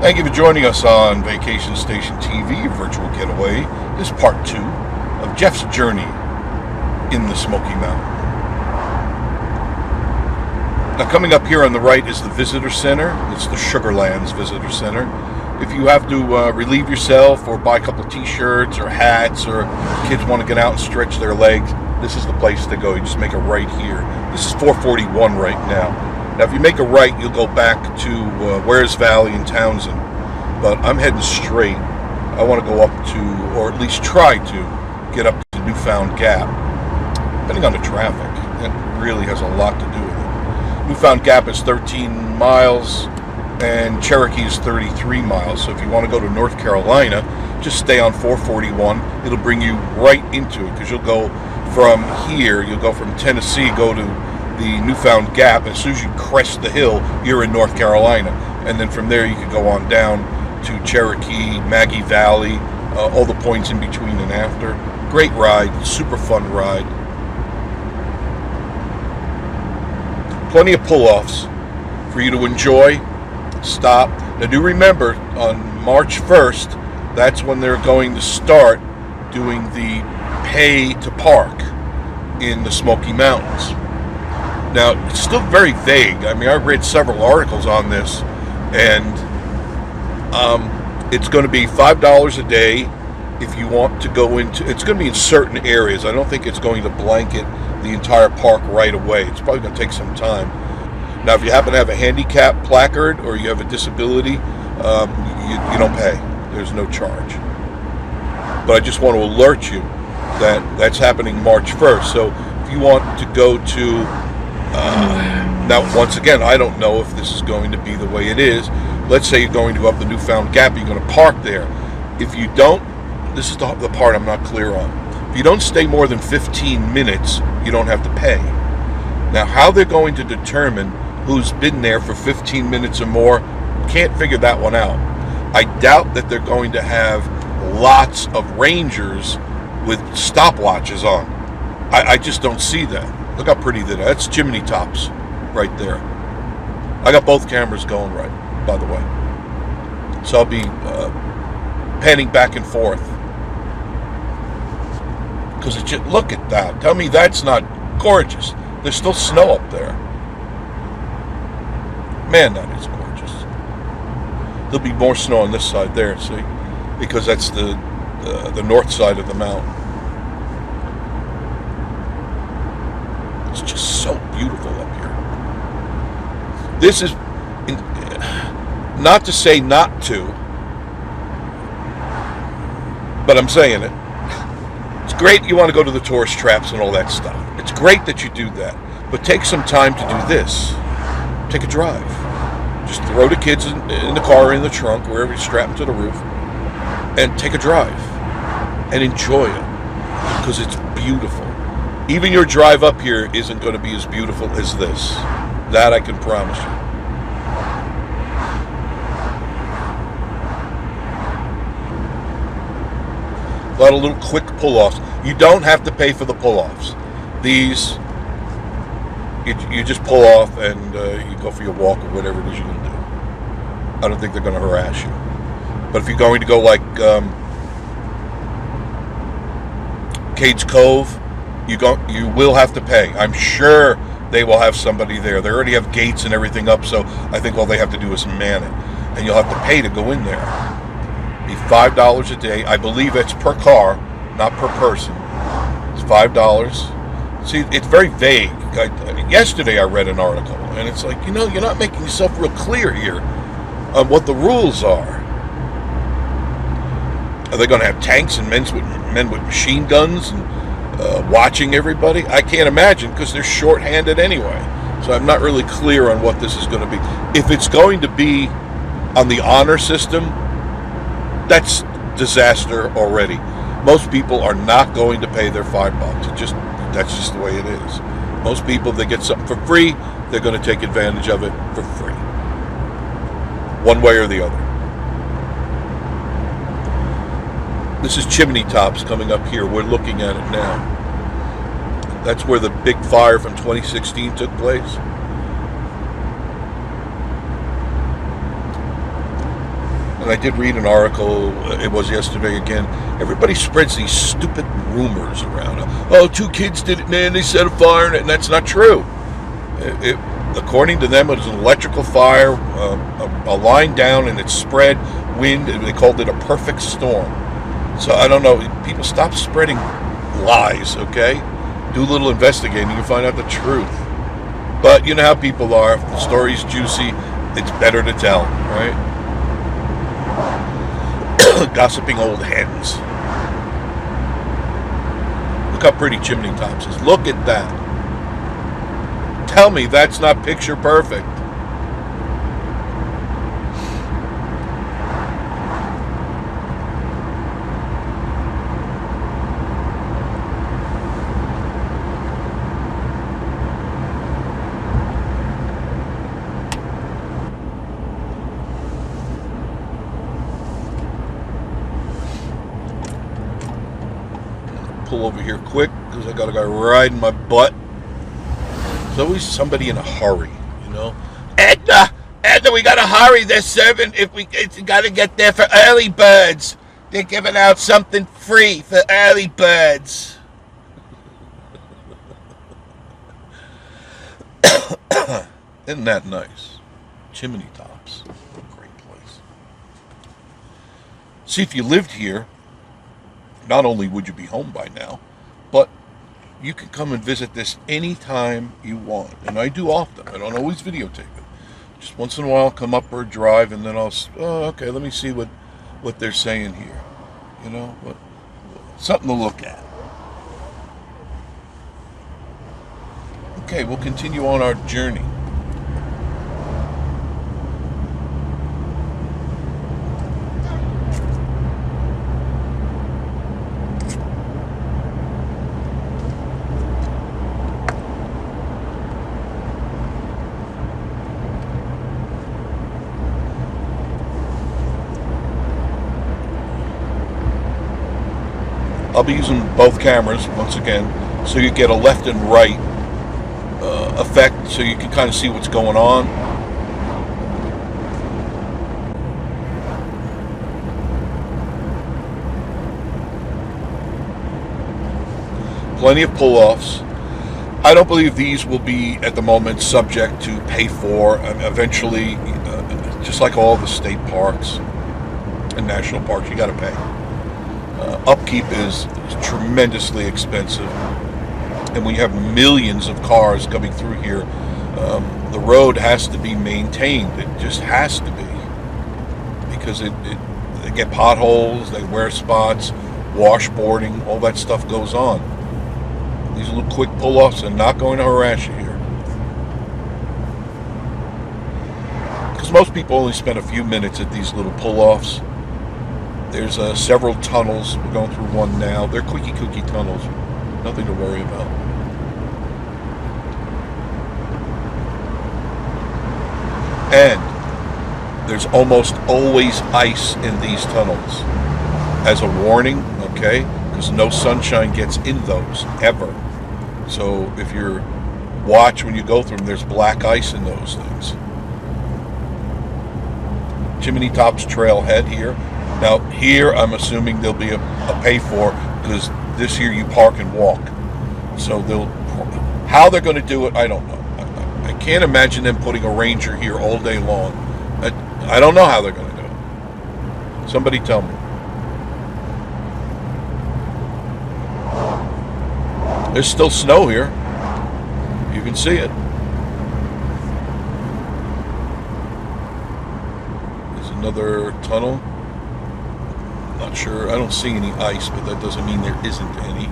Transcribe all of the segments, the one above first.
Thank you for joining us on Vacation Station TV Virtual Getaway. This is part 2 of Jeff's journey in the Smoky Mountains. Now, coming up here on the right is the Visitor Center. It's the Sugarlands Visitor Center. If you have to relieve yourself or buy a couple of t-shirts or hats, or kids want to get out and stretch their legs, this is the place to go. You just make a right here. This is 441 right now. Now, if you make a right, you'll go back to Wares Valley in Townsend. But I'm heading straight. I want to go up to, or at least try to, get up to Newfoundgap. Depending on the traffic, it really has a lot to do with it. Newfoundgap is 13 miles, and Cherokee is 33 miles. So if you want to go to North Carolina, just stay on 441. It'll bring you right into it, because you'll go from here, you'll go from Tennessee, go to the Newfoundgap, and as soon as you crest the hill, you're in North Carolina. And then from there, you could go on down to Cherokee, Maggie Valley, all the points in between and after. Great ride, super fun ride. Plenty of pull-offs for you to enjoy. Stop. Now, do remember, on March 1st, that's when they're going to start doing the pay to park in the Smoky Mountains. Now, it's still very vague. I mean, I've read several articles on this, and it's going to be $5 a day if you want to go into. It's going to be in certain areas. I don't think it's going to blanket the entire park right away. It's probably going to take some time. Now, if you happen to have a handicap placard or you have a disability, you don't pay. There's no charge. But I just want to alert you that that's happening March 1st. So if you want to go to now, once again, I don't know if this is going to be the way it is. Let's say you're going to go up the Newfoundgap, you're going to park there. If you don't, this is the part I'm not clear on. If you don't stay more than 15 minutes, you don't have to pay. Now, how they're going to determine who's been there for 15 minutes or more, can't figure that one out. I doubt that they're going to have lots of rangers with stopwatches on. I just don't see that. Look how pretty that is. That's chimney tops right there. I got both cameras going right, by the way. So I'll be panning back and forth. Because it just, look at that. Tell me that's not gorgeous. There's still snow up there. Man, that is gorgeous. There'll be more snow on this side there, see? Because that's the north side of the mountain. It's just so beautiful up here. This is, not to say not to, but I'm saying it. It's great you want to go to the tourist traps and all that stuff. It's great that you do that. But take some time to do this. Take a drive. Just throw the kids in the car or in the trunk, wherever you strap them to the roof, and take a drive. And enjoy it. Because it's beautiful. Even your drive up here isn't going to be as beautiful as this. That I can promise you. A lot of little quick pull-offs. You don't have to pay for the pull-offs. These, you just pull off and you go for your walk or whatever it is you're going to do. I don't think they're going to harass you. But if you're going to go like Cades Cove, you will have to pay. I'm sure they will have somebody there. They already have gates and everything up, so I think all they have to do is man it. And you'll have to pay to go in there. It'll be $5 a day. I believe it's per car, not per person. It's $5. See, it's very vague. Yesterday I read an article, and it's like, you're not making yourself real clear here on what the rules are. Are they going to have tanks and men with machine guns and watching everybody? I can't imagine, because they're short-handed anyway. So I'm not really clear on what this is going to be. If it's going to be on the honor system, that's disaster already. Most people are not going to pay their $5. That's just the way it is. Most people, they get something for free, they're going to take advantage of it for free. One way or the other. This is Chimney Tops coming up here. We're looking at it now. That's where the big fire from 2016 took place. and I did read an article, it was yesterday again, everybody spreads these stupid rumors around. Oh, 2 kids did it, man, they set a fire, and that's not true. According to them, it was an electrical fire, a line down, and it spread wind, and they called it a perfect storm. So I don't know, people stop spreading lies, okay? Do a little investigating, you find out the truth. But you know how people are, if the story's juicy, it's better to tell, right? Gossiping old hens. Look how pretty Chimney Tops is. Look at that. Tell me that's not picture perfect. Pull over here quick because I got a guy riding my butt. There's always somebody in a hurry, you know. Edna, we gotta hurry. They're serving. It's gotta get there for early birds. They're giving out something free for early birds. Isn't that nice? Chimney Tops, great place. See, if you lived here, not only would you be home by now, but you can come and visit this anytime you want. And I do often. I don't always videotape it. Just once in a while, I'll come up for a drive, and then okay, let me see what they're saying here. You know, something to look at. Okay, we'll continue on our journey. I'll be using both cameras once again, so you get a left and right effect, so you can kind of see what's going on. Plenty of pull-offs. I don't believe these will be at the moment subject to pay for. Eventually, just like all the state parks and national parks, you got to pay. Upkeep is tremendously expensive, and when you have millions of cars coming through here, the road has to be maintained. It just has to be, because they get potholes, they wear spots, washboarding, all that stuff goes on. These little quick pull-offs are not going to harass you here, because most people only spend a few minutes at these little pull-offs. There's several tunnels. We're going through one now. They're quickie tunnels. Nothing to worry about. And there's almost always ice in these tunnels. As a warning, okay? Because no sunshine gets in those, ever. So if you're watch when you go through them, there's black ice in those things. Chimney Tops Trailhead here. Now, here, I'm assuming there'll be a pay for, because this here you park and walk. So how they're going to do it, I don't know. I can't imagine them putting a ranger here all day long. I don't know how they're going to do it. Somebody tell me. There's still snow here. You can see it. There's another tunnel. Not sure. I don't see any ice, but that doesn't mean there isn't any.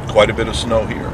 Quite a bit of snow here.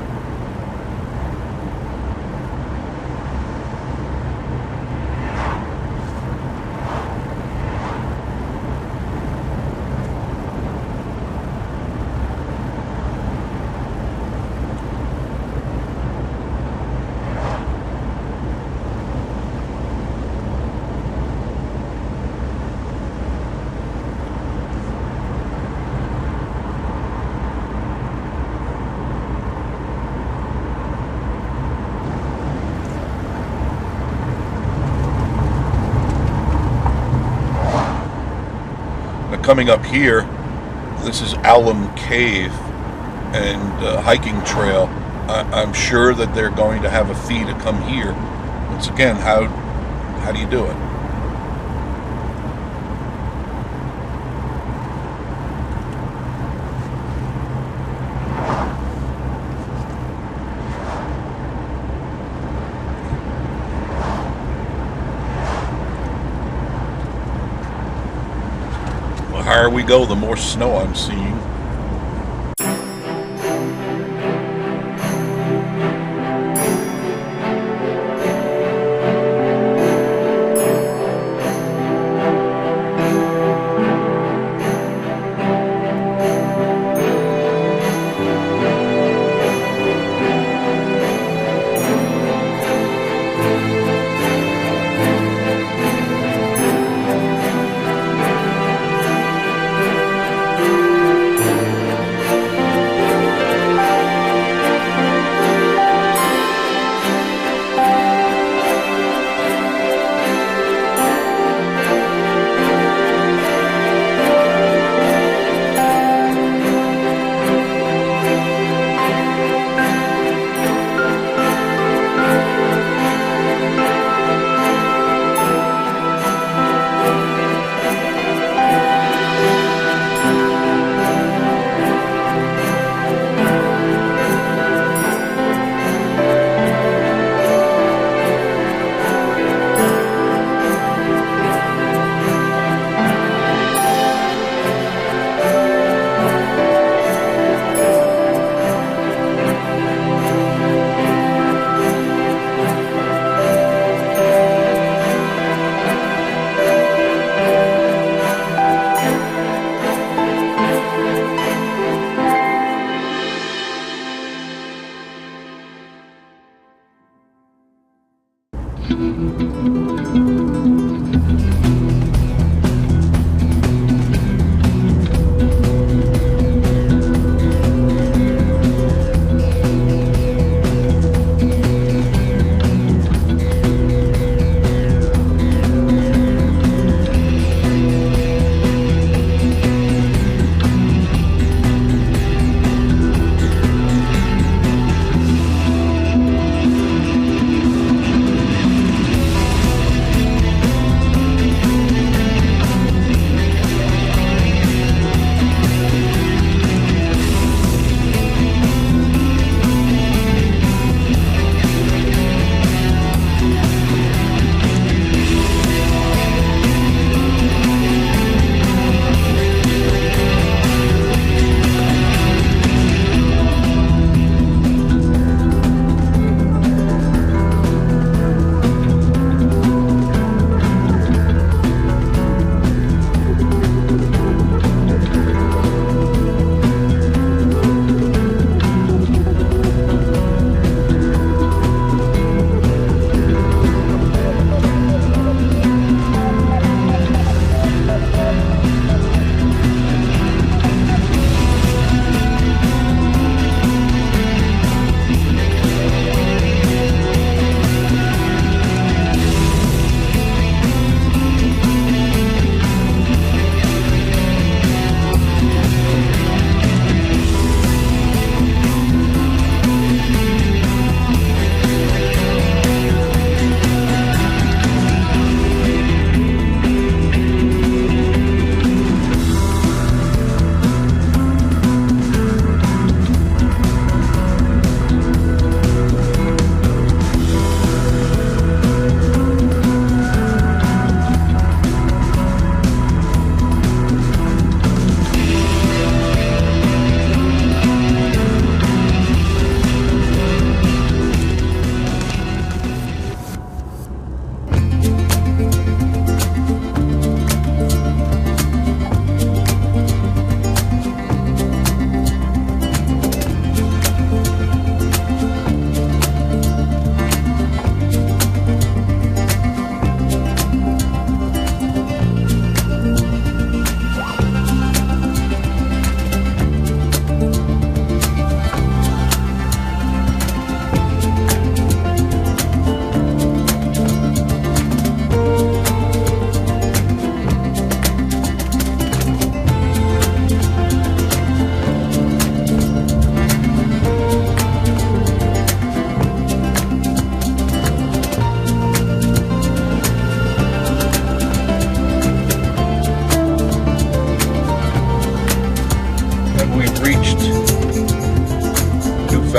coming up here, this is Alum Cave and hiking trail. I'm sure that they're going to have a fee to come here. Once again, how do you do it? The higher we go, the more snow I'm seeing.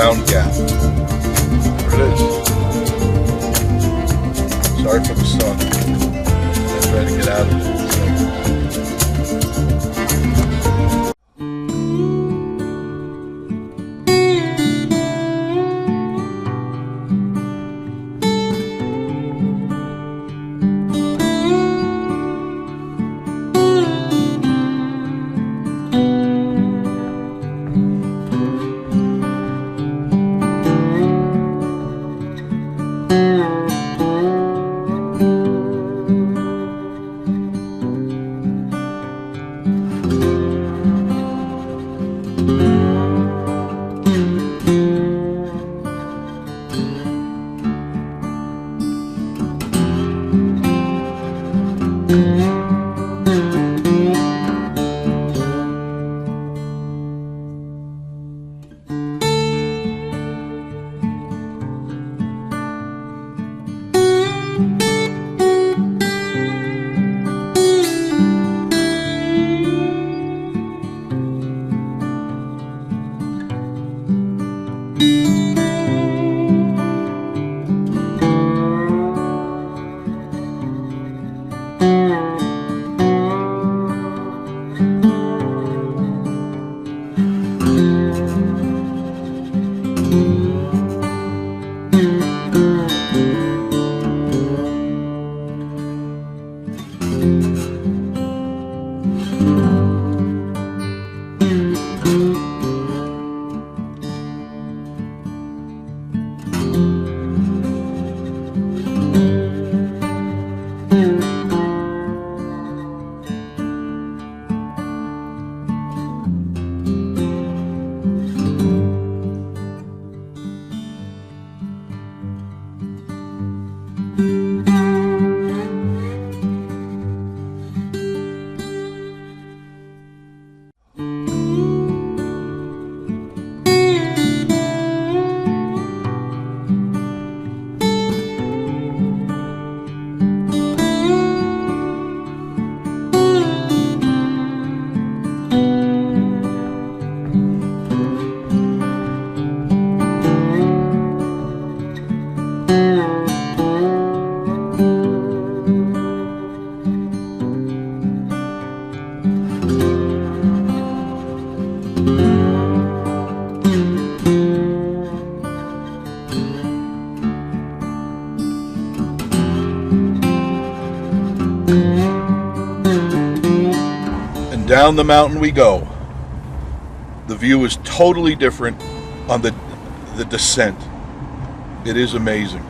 Newfoundgap. There it is. Sorry for the sun. I'm trying to get out of it. And down the mountain we go. The view is totally different on the descent. It is amazing.